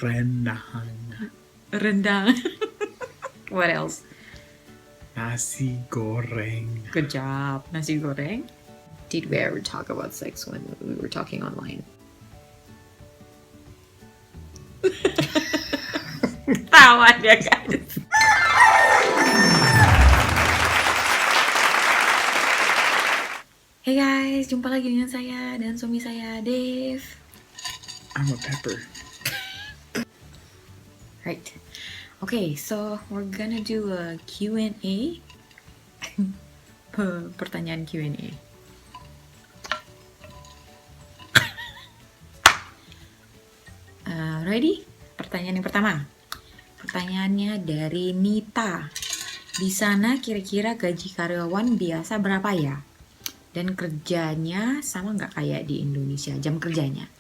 Rendang. Rendang. What else? Nasi goreng. Good job. Nasi goreng. Did we ever talk about sex when we were talking online? Tawa dia guys. Hey guys, jumpa lagi dengan saya dan suami saya, Dave. I'm a pepper. Right. Okay, so we're gonna do a Q&A. Pertanyaan Q&A. Ready? Pertanyaan yang pertama. Pertanyaannya dari Nita. Di sana kira-kira gaji karyawan biasa berapa ya? Dan kerjanya sama nggak kayak di Indonesia, jam kerjanya?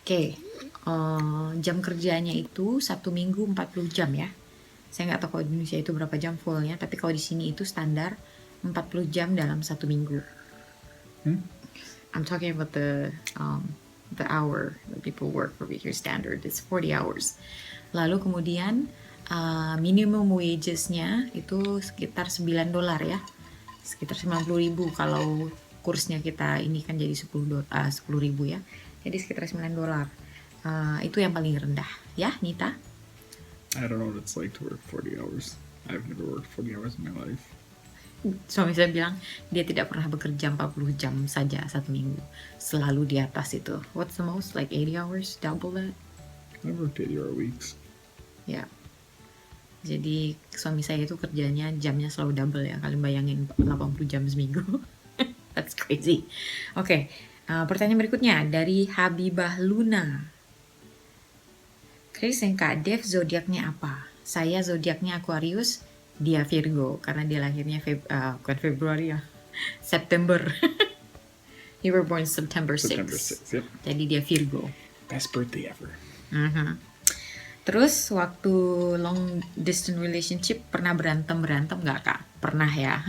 Oke, jam kerjanya itu 1 minggu 40 jam ya. Saya nggak tahu kalau di Indonesia itu berapa jam fullnya, tapi kalau di sini itu standar 40 jam dalam 1 minggu. I'm talking about the hour that people work for here standard, it's 40 hours. Lalu kemudian minimum wages-nya itu sekitar $9 ya. Sekitar 90.000 kalau kursnya kita ini kan jadi 10.000 ya. Jadi sekitar $9. Itu yang paling rendah ya, Nita. I don't know what it's like to work 40 hours. I've never worked 40 hours in my life. Suami saya bilang dia tidak pernah bekerja 40 jam saja 1 minggu. Selalu di atas itu. What's the most? Like 80 hours? Double that? I've worked 80-hour weeks. Ya. Jadi suami saya itu kerjanya jamnya selalu double ya. Kalian bayangin 80 jam seminggu. That's crazy. Oke, pertanyaan berikutnya dari Habibah Luna. Chris dan Kak Dev zodiaknya apa? Saya zodiaknya Aquarius, dia Virgo karena dia lahirnya bukan Februari ya, September. You were born September 6. September 6, yep. Jadi dia Virgo. Best birthday ever. Terus waktu long distance relationship pernah berantem nggak Kak? Pernah ya.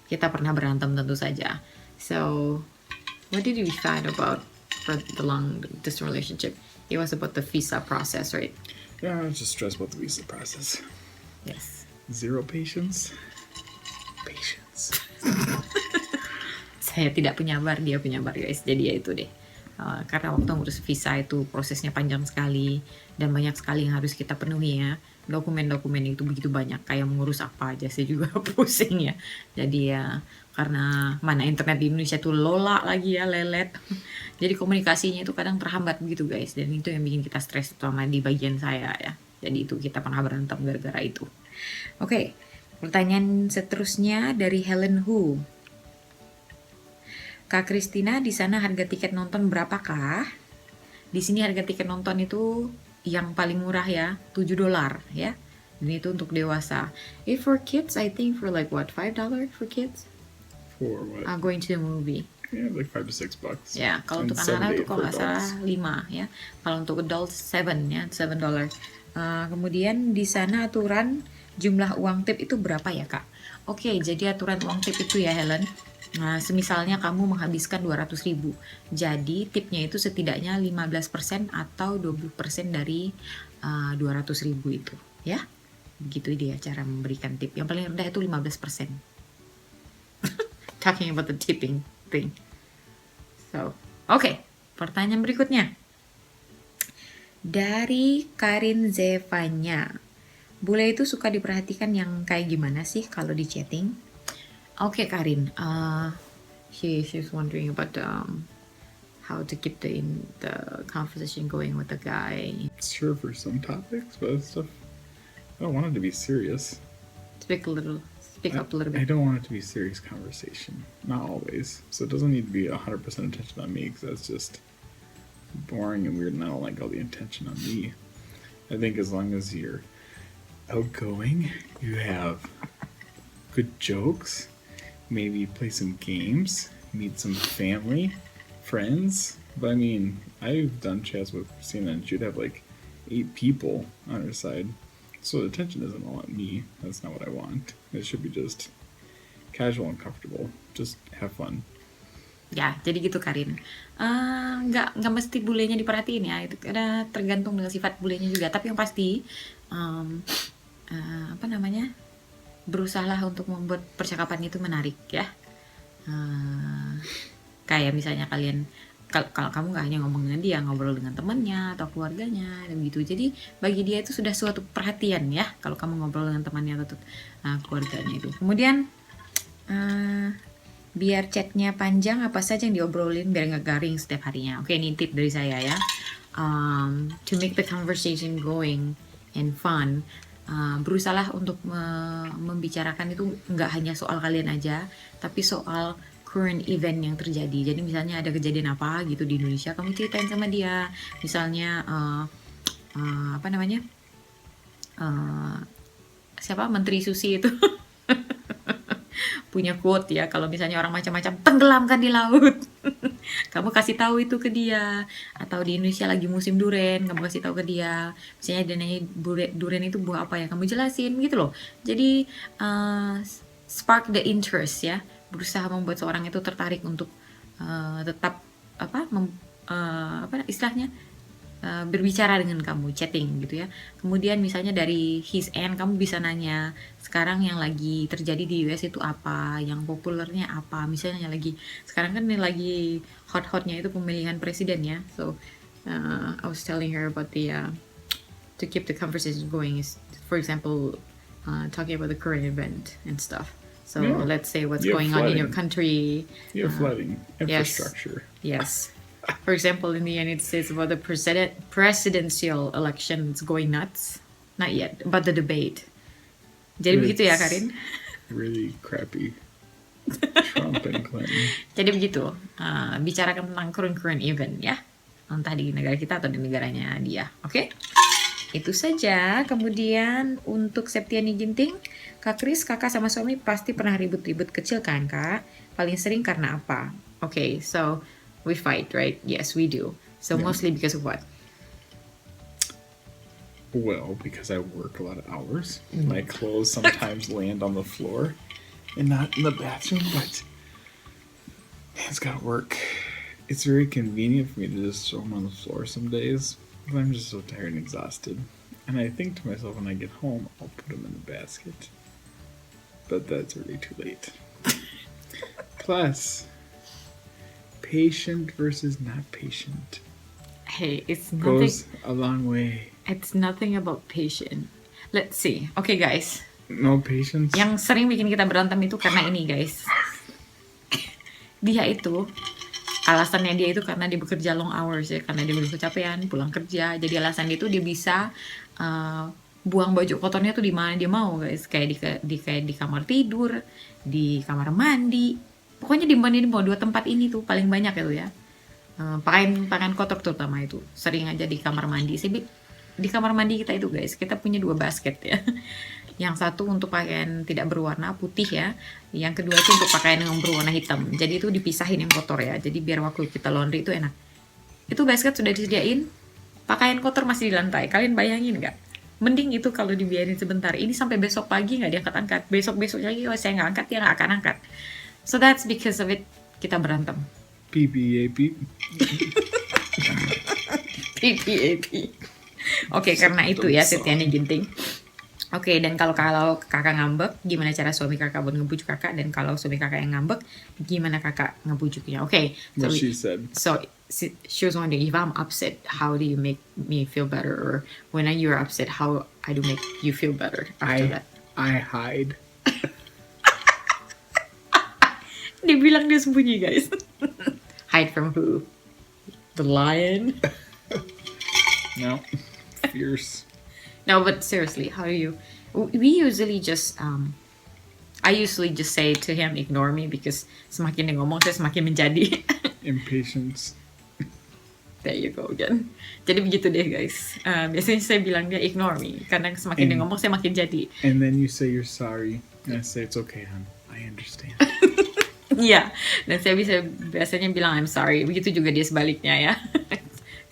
Kita pernah berantem tentu saja. So, what did we find about for the long distance relationship? It was about the visa process, right? Yeah, I was just stressed about the visa process. Yes. Zero patience. Patience. Saya tidak penyabar, dia penyabar guys. Jadi ya itu deh. Karena waktu ngurus visa itu prosesnya panjang sekali dan banyak sekali yang harus kita penuhi ya. Dokumen-dokumen itu begitu banyak, kayak mengurus apa aja saya juga pusing ya. Jadi ya karena mana internet di Indonesia tuh lola lagi ya, lelet. Jadi komunikasinya itu kadang terhambat begitu guys, dan itu yang bikin kita stres terutama di bagian saya ya. Jadi itu kita pernah berantem gara-gara itu. Oke, pertanyaan seterusnya dari Helen Hu. Kak Kristina, di sana harga tiket nonton berapakah? Di sini harga tiket nonton itu yang paling murah ya, $7 ya. Dan itu untuk dewasa. If for kids, I think for like what, $5 for kids? For what? Going to the movie. Yeah, like $5 to $6. Ya, kalau And untuk anak-anak itu $7 kalau for nggak salah adults. 5 ya. Kalau untuk adults 7 ya, $7. Kemudian di sana aturan jumlah uang tip itu berapa ya Kak? Oke, jadi aturan uang tip itu ya Helen. Nah, semisalnya kamu menghabiskan 200.000, jadi tipnya itu setidaknya 15% atau 20% dari 200.000 itu, ya. Begitu dia cara memberikan tip. Yang paling rendah itu 15%. Talking about the tipping thing. So, oke. Pertanyaan berikutnya. Dari Karin Zevanya. Bule itu suka diperhatikan yang kayak gimana sih kalau di chatting? Okay, Karin. She's wondering about how to keep the conversation going with the guy. Sure for some topics, but stuff I don't want it to be serious. Speak up a little I bit. don't want it to be serious conversation. Not always. So it doesn't need to be 100% attention on me because that's just boring and weird, and I don't like all the attention on me. I think as long as you're outgoing, you have good jokes. Maybe play some games, meet some family, friends. But I mean, I've done chats with Christina and she'd have like 8 people on her side. So the attention isn't all on me. That's not what I want. It should be just casual and comfortable. Just have fun. Ya, jadi gitu Karin. Nggak mesti bulenya diperhatiin ya. Itu ada tergantung dengan sifat bulenya juga. Tapi yang pasti, em, apa namanya, berusahalah untuk membuat percakapan itu menarik ya. Eh, Kayak misalnya kalian, kalau kamu nggak hanya ngomong dengan dia, ngobrol dengan temannya atau keluarganya dan gitu. Jadi bagi dia itu sudah suatu perhatian ya kalau kamu ngobrol dengan temannya atau keluarganya itu. Kemudian biar chatnya panjang, apa saja yang diobrolin biar nggak garing setiap harinya. Oke, ini tip dari saya ya. To make the conversation going and fun, berusahalah untuk membicarakan itu nggak hanya soal kalian aja, tapi soal current event yang terjadi. Jadi misalnya ada kejadian apa gitu di Indonesia, kamu ceritain sama dia. Misalnya apa namanya, siapa Menteri Susi itu punya quote ya, kalau misalnya orang macam-macam tenggelamkan di laut. Kamu kasih tahu itu ke dia. Atau di Indonesia lagi musim duren, kamu kasih tahu ke dia. Misalnya dia nanya duren itu buah apa ya, kamu jelasin gitu loh. Jadi spark the interest ya, berusaha membuat seorang itu tertarik untuk tetap apa istilahnya, berbicara dengan kamu, chatting gitu ya. Kemudian misalnya dari his end kamu bisa nanya, sekarang yang lagi terjadi di US itu apa, yang populernya apa. Misalnya lagi sekarang kan lagi hot-hotnya itu pemilihan presiden ya. So I was telling her about the to keep the conversation going is, for example, talking about the current event and stuff. So Yeah. let's say what's You have going on in your flooding. country. You have flooding yes. infrastructure. Yes. For example, in the United States, about the presidential election, it's going nuts. Not yet, but the debate. Jadi begitu ya, It's Karin. Really crappy. Trump and Clinton. Jadi begitu. Bicarakan tentang current event ya. Entah di negara kita atau di negaranya dia. Oke? Itu saja. Kemudian untuk Septiani Ginting, Kak Kris, kakak sama suami pasti pernah ribut-ribut kecil kan, Kak? Paling sering karena apa? Okay, so we fight, right? Yes, we do. So Yeah. mostly because of what? Well, because I work a lot of hours. My clothes sometimes land on the floor and not in the bathroom, but man, it's gotta work. It's very convenient for me to just throw them on the floor some days, but I'm just so tired and exhausted. And I think to myself, when I get home, I'll put them in the basket. But that's already too late. Plus, patient versus not patient Hey, it's nothing. goes a long way. It's nothing about patient. Let's see. Okay, guys. No patience. Yang sering bikin kita berantem itu karena ini, guys. Dia itu, alasannya dia itu karena dia bekerja long hours ya, karena dia udah kecapean, pulang kerja. Jadi alasan dia itu dia bisa buang baju kotornya tuh di mana dia mau, guys. Kayak di kamar tidur, di kamar mandi. Pokoknya di mana dia mau, dua tempat ini tuh paling banyak itu ya. Pakaian kotor terutama itu sering aja di kamar mandi. Di kamar mandi kita itu, guys, kita punya 2 basket ya. Yang satu untuk pakaian tidak berwarna putih ya. Yang kedua itu untuk pakaian yang berwarna hitam. Jadi itu dipisahin yang kotor ya. Jadi biar waktu kita laundry itu enak. Itu basket sudah disediain. Pakaian kotor masih di lantai. Kalian bayangin nggak? Mending itu kalau dibiarin sebentar. Ini sampai besok pagi nggak diangkat-angkat. Besok lagi saya nggak angkat, dia nggak akan angkat. So that's because of it kita berantem. PPAP. PPAP. Oke, karena itu ya Septiani Ginting. Oke, dan kalau kakak ngambek, gimana cara suami kakak buat ngebujuk kakak? Dan kalau suami kakak yang ngambek, gimana kakak ngebujuknya? Oke, What she said. so she was wondering, if I'm upset, how do you make me feel better? Or when you're upset, how I do make you feel better after that? I hide. Dibilang dia sembunyi, guys. Hide from who? The lion? No. Fierce. No, but seriously, how do you? We usually just I usually just say to him, ignore me, because semakin dia ngomong saya semakin menjadi. Impatience. There you go again. Jadi begitu deh, guys. Biasanya saya bilang dia ignore me, karena semakin dia ngomong saya makin jadi. And then you say you're sorry. And I say it's okay, hon. I understand. Iya. Dan saya biasanya bilang I'm sorry. Begitu juga dia sebaliknya ya.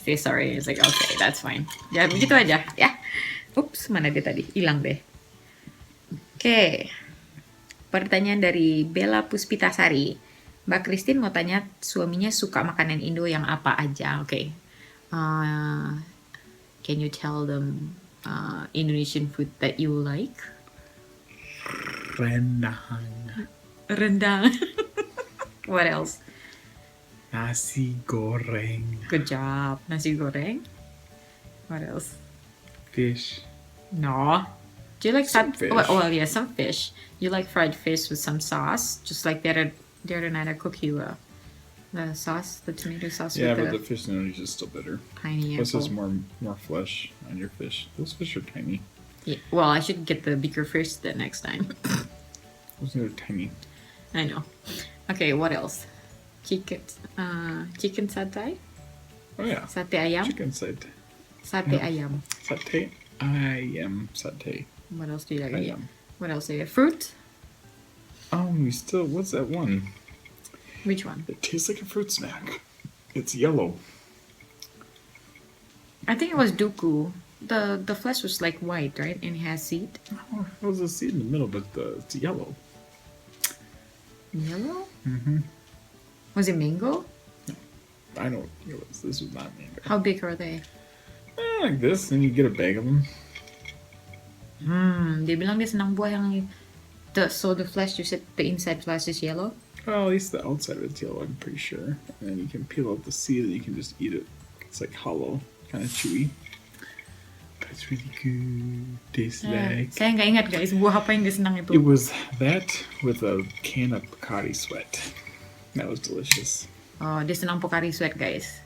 Say sorry. It's like okay, that's fine. Ya begitu aja ya. Ups, mana dia tadi? Hilang deh. Oke. Pertanyaan dari Bella Puspitasari. Mbak Christine mau tanya suaminya suka makanan Indo yang apa aja. Oke. Can you tell them Indonesian food that you like? Rendang. Rendang. What else? Nasi goreng. Good job. Nasi goreng. What else? Fish. No. Do you like Some sat? fish. Well, yeah, some fish. You like fried fish with some sauce, just like the other night I cooked you the sauce, the tomato sauce Yeah, with but the the fish in Indonesia is still better. tiny Plus, there's apple. more flesh on your fish. Those fish are tiny. Yeah, well, I should get the bigger fish the next time. Those are tiny. I know. Okay, what else? Chicken, chicken satay, Oh yeah. sate ayam, Chicken sate. sate Yeah. ayam. Satay. Ayam satay. What else do you like? Ayam. What else do you like? Fruit? We still. What's that one? Which one? It tastes like a fruit snack. It's yellow. I think it was duku. The flesh was like white, right? And it has seed. Oh, it was a seed in the middle, but it's yellow. Yellow? Mm-hmm. Was it mango? I know it was. This was not mango. How big are they? Like this, then you get a bag of them. Dia bilang dia senang buah yang so the flesh, you said the inside flesh is yellow? Well, at least the outside of it's yellow, I'm pretty sure. And then you can peel out the seed and you can just eat it. It's like hollow, kind of chewy. But it's really good. Tastes like... Saya nggak ingat guys, buah apa yang dia senang It itu. was that with a can of Pocari Sweat. That was delicious. Oh, dia senang Pocari Sweat guys.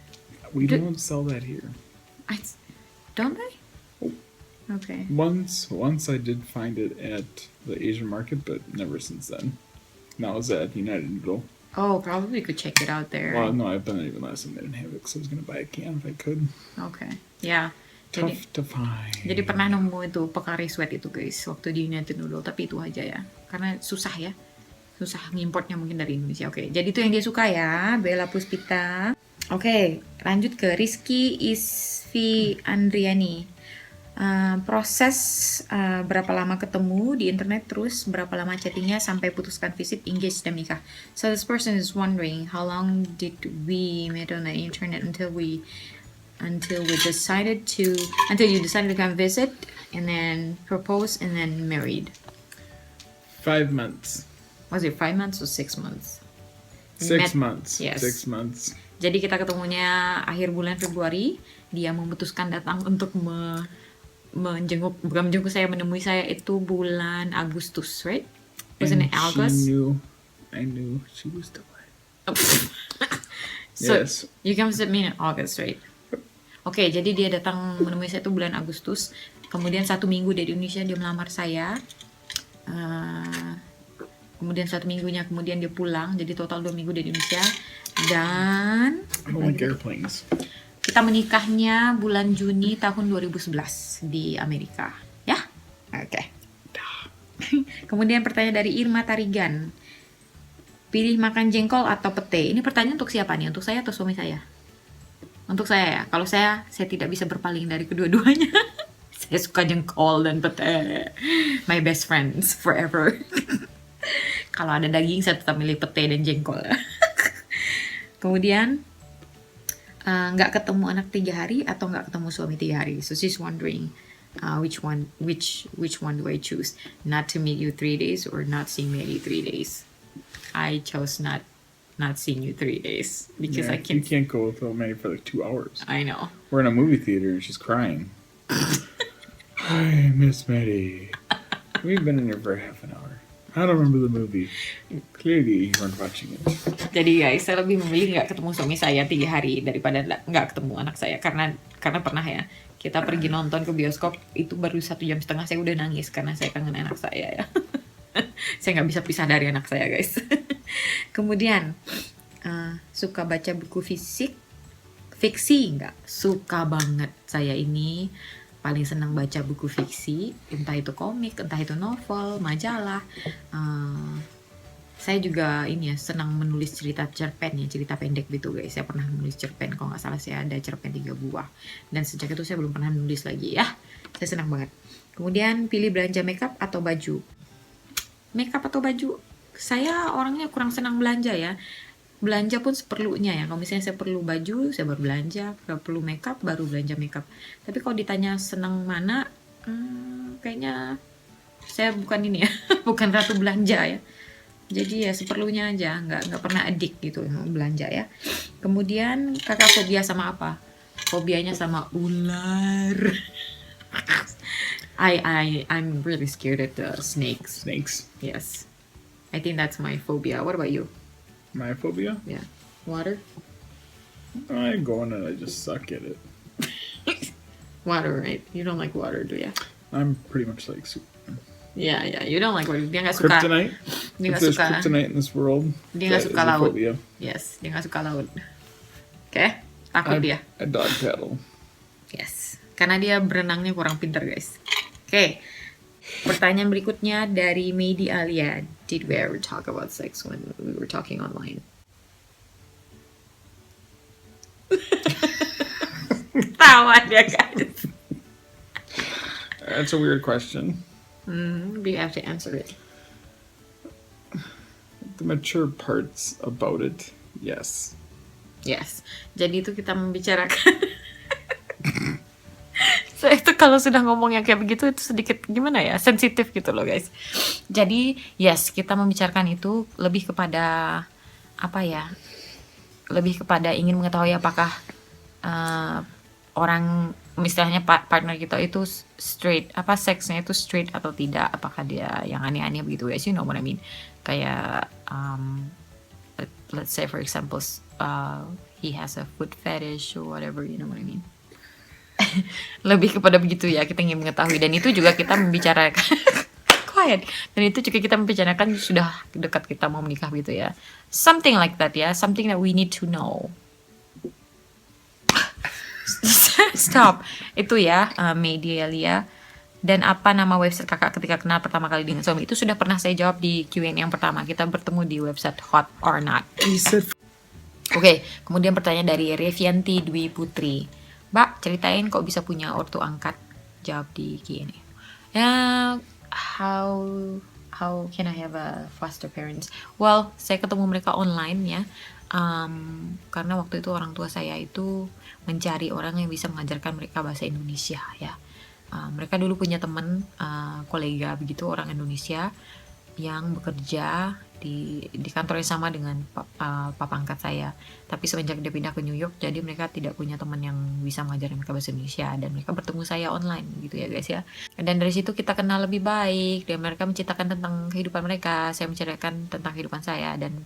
We don't sell that here. Don't they? Oh. Okay. Once I did find it at the Asian market, but never since then. That was at United Noodle. Oh, probably could check it out there. Well, no, I've been there even last time they didn't have it, because I was going to buy a can if I could. Okay. Yeah. Tough to find. Jadi pernah nemu itu Pocari Sweat itu guys waktu di United Noodle, tapi itu aja ya. Karena susah ya. Susah ngimportnya mungkin dari Indonesia. Oke, jadi itu yang dia suka ya, Bella Puspita. Oke, lanjut ke Rizky Isfi Andriani. Proses berapa lama ketemu di internet, terus berapa lama chattingnya sampai putuskan visit, engage, dan nikah. So this person is wondering how long did we meet on the internet until you decided to come visit, and then propose, and then married. 5 months. Was it 5 months or 6 months? 6 months. Yes. 6 months. Jadi kita ketemunya akhir bulan Februari. Dia memutuskan datang untuk menemui saya itu bulan Agustus, right? Wasn't it August? I knew she was the one. So, Yes. you can visit me in August, right? Oke, jadi dia datang menemui saya itu bulan Agustus. Kemudian 1 minggu dia di Indonesia, dia melamar saya. Kemudian 1 minggunya kemudian dia pulang. Jadi total 2 minggu dia di Indonesia. Dan I don't like airplanes. kita menikahnya bulan Juni tahun 2011 di Amerika. Ya? Oke. Kemudian pertanyaan dari Irma Tarigan. Pilih makan jengkol atau pete? Ini pertanyaan untuk siapa nih? Untuk saya atau suami saya? Untuk saya ya. Kalau saya tidak bisa berpaling dari kedua-duanya. Saya suka jengkol dan pete. My best friends forever. Kalau ada daging, saya tetap milih pete dan jengkol. Kemudian, nggak ketemu anak 3 hari atau nggak ketemu suami 3 hari. So she's wondering which one do I choose? Not to meet you 3 days or not seeing me 3 days. I chose not seeing you 3 days because Yeah, you can't go with Maddie for like 2 hours. I know. We're in a movie theater and she's crying. Hi, Miss Maddie. We've been in here for half an hour. I don't remember the movie. Clearly, you weren't watching it. Jadi guys, saya lebih memilih nggak ketemu suami saya 3 hari daripada nggak ketemu anak saya karena pernah ya kita pergi nonton ke bioskop itu baru 1,5 jam saya udah nangis karena saya kangen anak saya ya. Saya nggak bisa pisah dari anak saya guys. Kemudian suka baca buku fiksi nggak? Suka banget. Saya ini paling senang baca buku fiksi, entah itu komik, entah itu novel, majalah. Saya juga ini ya senang menulis cerita pendek gitu guys. Saya pernah menulis cerpen, kalau nggak salah saya ada cerpen 3 buah. Dan sejak itu saya belum pernah menulis lagi ya. Saya senang banget. Kemudian pilih belanja makeup atau baju. Makeup atau baju? Saya orangnya kurang senang belanja ya. belanja pun seperlunya ya. Kalau misalnya saya perlu baju, saya baru belanja. Kalau perlu makeup, baru belanja makeup. Tapi kalau ditanya senang mana, kayaknya saya bukan ini ya, bukan ratu belanja ya. Jadi ya seperlunya aja, nggak pernah addict gitu belanja ya. Kemudian kakak fobia sama apa? Fobianya sama ular. I'm really scared at the snakes. Snakes. Yes. I think that's my phobia. What about you? My phobia? Yeah. Water? I go in and I just suck at it. Water, right? You don't like water, do you? I'm pretty much like Superman. Yeah, you don't like water. Dia nggak suka. Kryptonite? Dia If nggak there's suka. kryptonite in this world, Dia nggak that suka is a laut. phobia. Yes, dia nggak suka laut. Oke, takut dia. I dog paddle. Yes, karena dia berenangnya kurang pintar, guys. Oke, pertanyaan berikutnya dari Medi Alia. Did we ever talk about sex when we were talking online? Tawa dia, guys. That's a weird question. You have to answer it. The mature parts about it, yes. Yes. Jadi itu kita membicarakan. So, itu kalau sudah ngomong yang kayak begitu itu sedikit gimana ya, sensitif gitu loh guys. Jadi yes, kita membicarakan itu lebih kepada apa ya? Lebih kepada ingin mengetahui apakah orang misalnya partner kita itu straight, apa seksnya itu straight atau tidak, apakah dia yang aneh-aneh begitu guys, you know what I mean? Kayak let's say for example he has a foot fetish or whatever, you know what I mean? Lebih kepada begitu ya, kita ingin mengetahui. Dan itu juga kita membicarakan quiet, dan itu juga kita membicarakan sudah dekat kita mau menikah gitu ya, something like that ya, something that we need to know. Stop. Itu ya, Medialia. Dan apa nama website kakak ketika kenal pertama kali dengan suami? Itu sudah pernah saya jawab di Q&A yang pertama. Kita bertemu di website Hot or Not. Oke, kemudian pertanyaan dari Revianti Dwi Putri. Mbak, ceritain kok bisa punya ortu angkat. Jawab di Q&A. Ya, how can I have a foster parents? Well, saya ketemu mereka online ya. Karena waktu itu orang tua saya itu mencari orang yang bisa mengajarkan mereka bahasa Indonesia ya. Mereka dulu punya teman kolega begitu orang Indonesia yang bekerja di kantor yang sama dengan papa angkat saya. Tapi semenjak dia pindah ke New York, jadi mereka tidak punya teman yang bisa mengajarkan mereka bahasa Indonesia, dan mereka bertemu saya online gitu ya guys ya. Dan dari situ kita kenal lebih baik, dan mereka menceritakan tentang kehidupan mereka, saya menceritakan tentang kehidupan saya, dan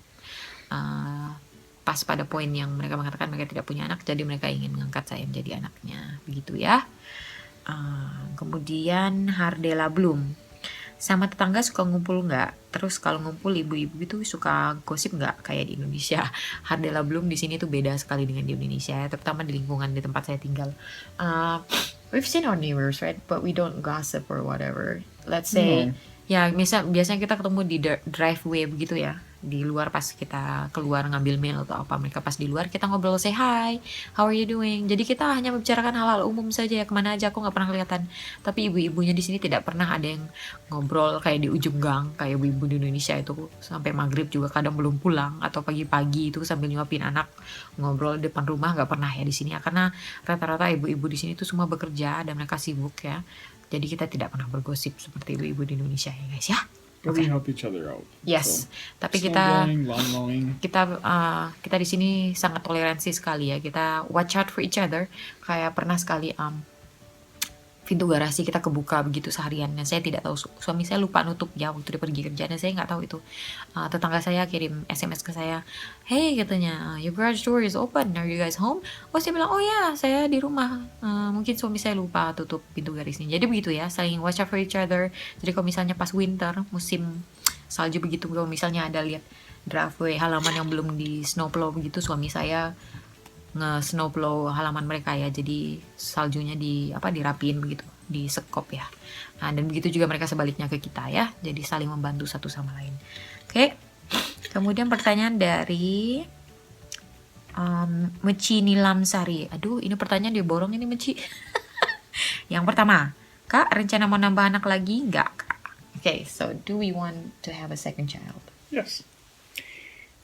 pas pada poin yang mereka mengatakan mereka tidak punya anak, jadi mereka ingin mengangkat saya menjadi anaknya begitu ya. Kemudian Hardela Bloom, sama tetangga suka ngumpul nggak? Terus kalau ngumpul ibu-ibu itu suka gosip nggak kayak di Indonesia? Hardela Bloom di sini tuh beda sekali dengan di Indonesia ya, terutama di lingkungan di tempat saya tinggal. We've seen our neighbors, right? But we don't gossip or whatever. Let's say ya biasanya kita ketemu di driveway begitu ya, di luar pas kita keluar ngambil mail atau apa, mereka pas di luar kita ngobrol, say hi, how are you doing. Jadi kita hanya membicarakan hal-hal umum saja ya, kemana aja aku nggak pernah kelihatan. Tapi ibu-ibunya di sini tidak pernah ada yang ngobrol kayak di ujung gang kayak ibu-ibu di Indonesia itu sampai maghrib juga kadang belum pulang, atau pagi-pagi itu sambil nyuapin anak ngobrol depan rumah, nggak pernah ya di sini ya, karena rata-rata ibu-ibu di sini tuh semua bekerja dan mereka sibuk ya. Jadi kita tidak pernah bergosip seperti ibu-ibu di Indonesia ya guys ya. But we help each other out. Yes, So, tapi snowballing, lawn mowing. kita di sini sangat toleransi sekali ya. Kita watch out for each other. Kayak pernah sekali pintu garasi kita kebuka begitu seharian, dan saya tidak tahu, suami saya lupa nutup ya waktu dia pergi kerja, dan saya nggak tahu itu. Tetangga saya kirim SMS ke saya, hey katanya, your garage door is open, are you guys home? Oh, saya bilang, oh ya saya di rumah, mungkin suami saya lupa tutup pintu garisnya. Jadi begitu ya, saling watch out for each other. Jadi kalau misalnya pas winter musim salju begitu, kalau misalnya ada lihat driveway halaman yang belum di snowplow begitu, suami saya nge-snowplow halaman mereka ya, jadi saljunya dirapiin begitu, disekop ya. Nah, dan begitu juga mereka sebaliknya ke kita ya, jadi saling membantu satu sama lain. Oke. Kemudian pertanyaan dari Meci Nilam Sari. Aduh, ini pertanyaan dia borong ini Meci. Yang pertama, Kak, rencana mau nambah anak lagi nggak, Kak? Okay, so do we want to have a second child? Yes.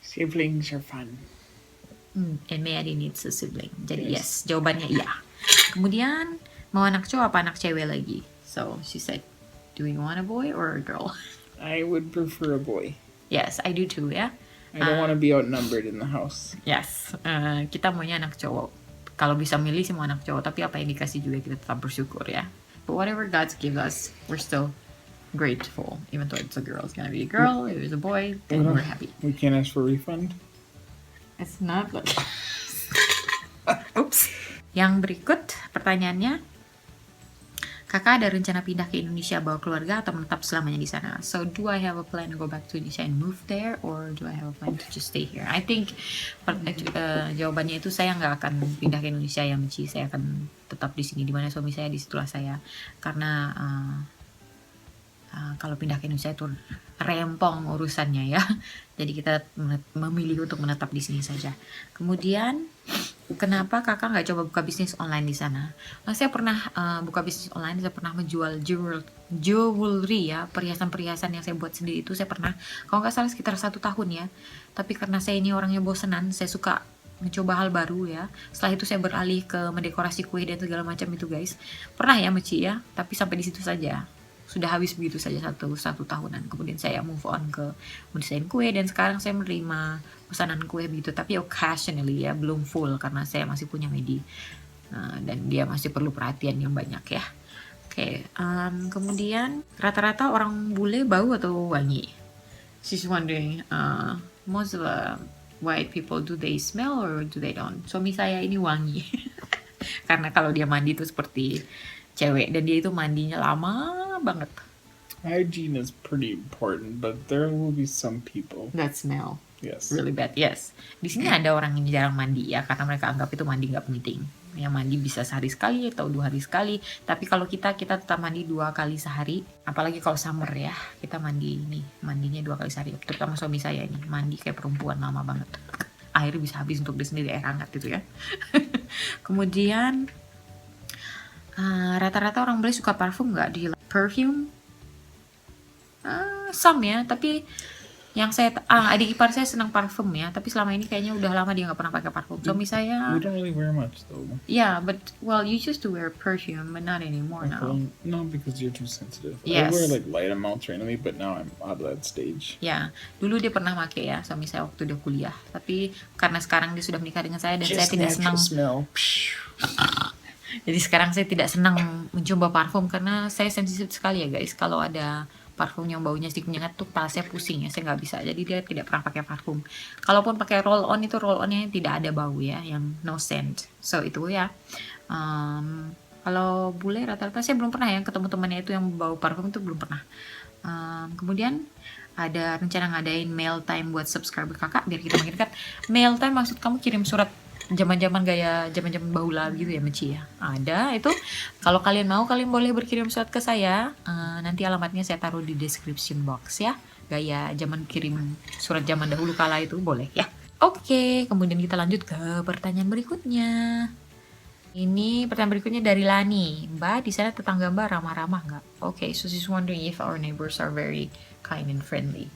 Siblings are fun. And Mary needs a sibling. Jadi Yes. yes, jawabannya iya. Kemudian mau anak cowok apa anak cewek lagi? So she said, do you want a boy or a girl? I would prefer a boy. Yes, I do too ya. I don't want to be outnumbered in the house. Yes, kita maunya anak cowok. Kalau bisa milih sih mau anak cowok, tapi apa yang dikasih juga kita tetap bersyukur ya. But whatever God gives us, we're still grateful. Even though it's a girl, it's gonna be a girl. If it's a boy, then we're happy. We can't ask for refund. It's not like... Oops. Yang berikut pertanyaannya, kakak ada rencana pindah ke Indonesia bawa keluarga atau menetap selamanya di sana? So do I have a plan to go back to Indonesia and move there, or do I have a plan to just stay here? I think jawabannya itu saya nggak akan pindah ke Indonesia ya, Michi. Saya akan tetap di sini, di mana suami saya, disitulah saya. Karena kalau pindah ke Indonesia itu rempong urusannya ya. Jadi kita memilih untuk menetap di sini saja. Kemudian kenapa kakak nggak coba buka bisnis online di sana? Saya pernah buka bisnis online. Saya pernah menjual jewelry ya, perhiasan-perhiasan yang saya buat sendiri itu saya pernah. Kalau nggak salah sekitar 1 tahun ya. Tapi karena saya ini orangnya bosenan, saya suka mencoba hal baru ya. Setelah itu saya beralih ke mendekorasi kue dan segala macam itu guys. Pernah ya Meci ya, tapi sampai di situ saja. Sudah habis begitu saja satu tahunan. Kemudian saya move on ke mendesain kue dan sekarang saya menerima pesanan kue begitu, tapi occasionally ya, belum full karena saya masih punya Medi dan dia masih perlu perhatian yang banyak ya. Oke, kemudian rata-rata orang bule bau atau wangi? She's wondering, most of the white people, do they smell or do they don't? Suami saya ini wangi karena kalau dia mandi itu seperti cewek dan dia itu mandinya lama banget. Hygiene is pretty important, but there will be some people. That smell Yes. really bad. Yes. Di sini ada orang yang jarang mandi ya, karena mereka anggap itu mandi nggak penting. Yang mandi bisa sehari sekali atau 2 hari sekali. Tapi kalau kita tetap mandi 2 kali sehari. Apalagi kalau summer ya, kita mandi nih, mandinya 2 kali sehari. Terutama suami saya ini mandi kayak perempuan lama banget. Air bisa habis untuk dia sendiri, air hangat gitu ya. Kemudian rata-rata orang beli suka parfum nggak? Di perfume? Some ya, tapi yang saya adik ipar saya senang parfum ya, tapi selama ini kayaknya udah lama dia nggak pernah pakai parfum. Suami saya, We don't really wear much though. yeah, but well, you used to wear perfume, but not anymore now. No, because you're too sensitive. Yes. I wear like light amounts randomly, but now I'm out of that stage. Ya, dulu dia pernah pakai ya, suami saya waktu dia kuliah. Tapi karena sekarang dia sudah menikah dengan saya dan saya tidak senang. Smell. Jadi sekarang saya tidak senang mencoba parfum karena saya sensitif sekali ya guys. Kalau ada parfum yang baunya sedikit menyengat tuh kepala saya pusing ya, saya nggak bisa. Jadi dia tidak pernah pakai parfum. Kalaupun pakai roll on itu roll onnya tidak ada bau ya, yang no scent. So itu ya. Kalau bule rata-rata saya belum pernah ya ketemu temannya itu yang bau parfum, itu belum pernah. Kemudian ada rencana ngadain mail time buat subscriber kakak biar kita makin dekat. Mail time maksud kamu kirim surat zaman-zaman bahula gitu ya Meci ya? Ada itu. Kalau kalian mau, kalian boleh berkirim surat ke saya. Nanti alamatnya saya taruh di description box ya. Gaya zaman kirim surat zaman dahulu kala itu boleh ya. Oke, kemudian kita lanjut ke pertanyaan berikutnya. Ini pertanyaan berikutnya dari Lani. Mbak, di sana tetangga Mbak ramah-ramah nggak? Oke, so she's wondering if our neighbors are very kind and friendly.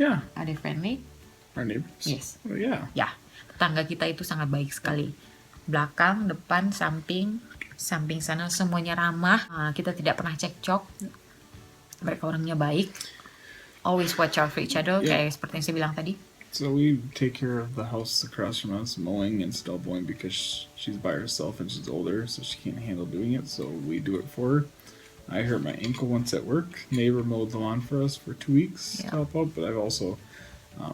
Yeah, Are they friendly? our neighbors. Yes. Oh, yeah. Ya, tetangga kita itu sangat baik sekali. Belakang, depan, samping sana semuanya ramah. Kita tidak pernah cekcok. Mereka orangnya baik. Always watch out for each other, Yeah. kayak seperti yang saya bilang tadi. So we take care of the house across from us, mowing and snowblowing because she's by herself and she's older, so she can't handle doing it. So we do it for her. I hurt my ankle once at work. Neighbor mowed the lawn for us for 2 weeks Yeah. to help out, but I've also,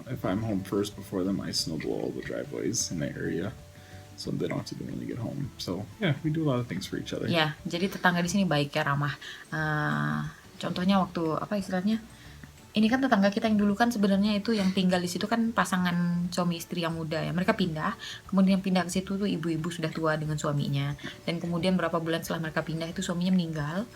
if I'm home first before them, I snowblow all the driveways in the area, so they don't have to do it when they get home. So yeah, we do a lot of things for each other. Ya, jadi tetangga di sini baik ya, ramah. Contohnya waktu apa istilahnya? Ini kan tetangga kita yang dulu kan sebenarnya itu yang tinggal di situ kan pasangan suami istri yang muda ya. Mereka pindah, kemudian yang pindah ke situ tuh ibu-ibu sudah tua dengan suaminya. Dan kemudian berapa bulan setelah mereka pindah itu suaminya meninggal.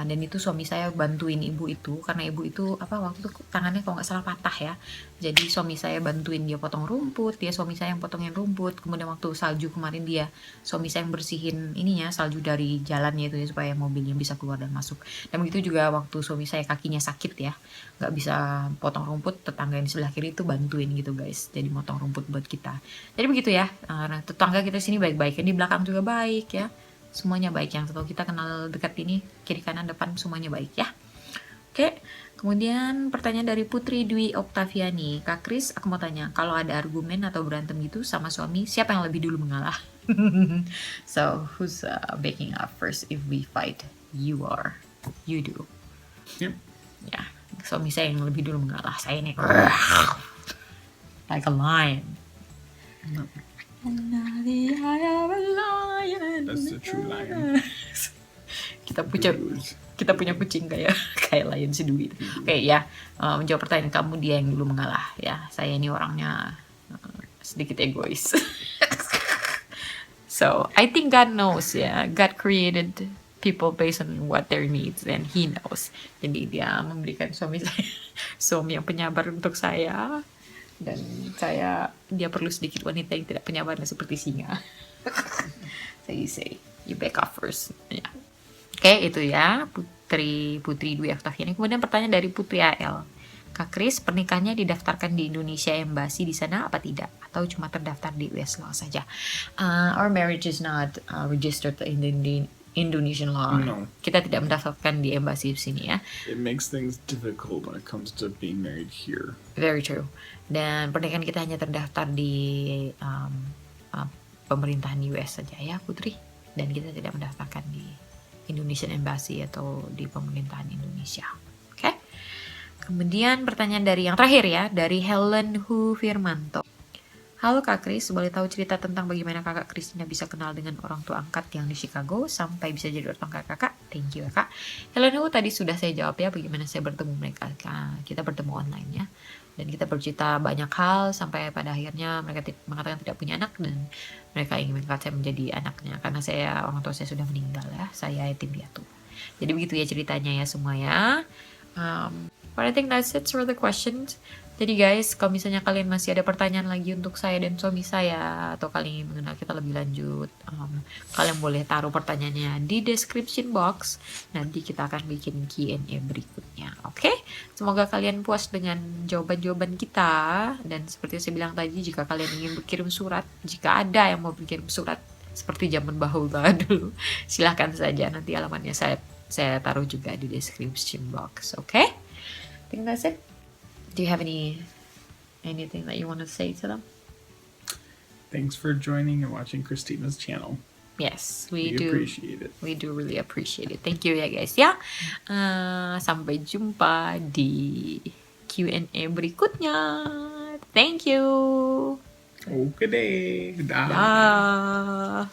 Dan itu suami saya bantuin ibu itu karena ibu itu apa waktu itu tangannya kalau nggak salah patah ya. Jadi suami saya bantuin dia potong rumput, suami saya yang potongin rumput. Kemudian waktu salju kemarin suami saya yang bersihin ininya salju dari jalannya itu ya supaya mobilnya bisa keluar dan masuk. Dan begitu juga waktu suami saya kakinya sakit ya. nggak bisa potong rumput, tetangga yang di sebelah kiri itu bantuin gitu guys, jadi motong rumput buat kita. Jadi begitu ya. Nah, tetangga kita sini baik-baik, yang di belakang juga baik ya, semuanya baik. Yang satu kita kenal dekat ini, kiri kanan depan semuanya baik ya. Oke, kemudian pertanyaan dari Putri Dwi Oktaviani. Kak Kris, aku mau tanya, kalau ada argumen atau berantem gitu sama suami, siapa yang lebih dulu mengalah? So, who's backing up first if we fight? You are. You do. Yep. Ya, suami saya yang lebih dulu mengalah. Saya ini like a lion. No, Lion. that's the true lion. Kita punya kucing kayak lion sedui. Oke ya, menjawab pertanyaan kamu, dia yang dulu mengalah ya. Saya ini orangnya sedikit egois. So I think God knows ya. God created people based on what their needs and He knows. Jadi dia memberikan suami yang penyabar untuk saya, dan dia perlu sedikit wanita yang tidak penyabar seperti singa. So you say you back up first ya. Oke, itu ya Putri Dwi Oktaviani. Kemudian pertanyaan dari Putri AL. Kak Kris, pernikahannya didaftarkan di Indonesia Embassy di sana apa tidak? Atau cuma terdaftar di US Law saja? Our marriage is not registered in the Indonesian law. No. Kita tidak mendaftarkan di embassy di sini ya. It makes things difficult when it comes to being married here. Very true. Dan pernikahan kita hanya terdaftar di pemerintahan US saja ya Putri. Dan kita tidak mendaftarkan di Indonesian Embassy atau di pemerintahan Indonesia. Oke. Kemudian pertanyaan dari yang terakhir ya, dari Helen Hu Firmanto. Halo Kak Kris, boleh tahu cerita tentang bagaimana kakak Kristina bisa kenal dengan orang tua angkat yang di Chicago sampai bisa jadi orang tua kakak? Thank you Kak. Helen Hu, tadi sudah saya jawab ya bagaimana saya bertemu mereka. Kita bertemu online ya. Dan kita bercerita banyak hal sampai pada akhirnya mereka mengatakan tidak punya anak dan mereka ingin mengangkat saya menjadi anaknya karena orang tua saya sudah meninggal ya, saya yatim piatu. Jadi begitu ya ceritanya ya semua ya. But I think that's it for the questions. Jadi guys, kalau misalnya kalian masih ada pertanyaan lagi untuk saya dan suami saya, atau kalian ingin mengenal kita lebih lanjut, kalian boleh taruh pertanyaannya di description box. Nanti kita akan bikin Q&A berikutnya. Oke? Semoga kalian puas dengan jawaban-jawaban kita. Dan seperti saya bilang tadi, jika kalian ingin berkirim surat, jika ada yang mau berkirim surat seperti zaman bahula dulu, silahkan saja. Nanti alamatnya saya taruh juga di description box. Oke? I think that's it. Do you have anything that you want to say to them? Thanks for joining and watching Christina's channel. Yes, We do. appreciate it. We do really appreciate it. Thank you ya guys ya. Sampai jumpa di Q&A berikutnya. Thank you. Okay, day. Dah.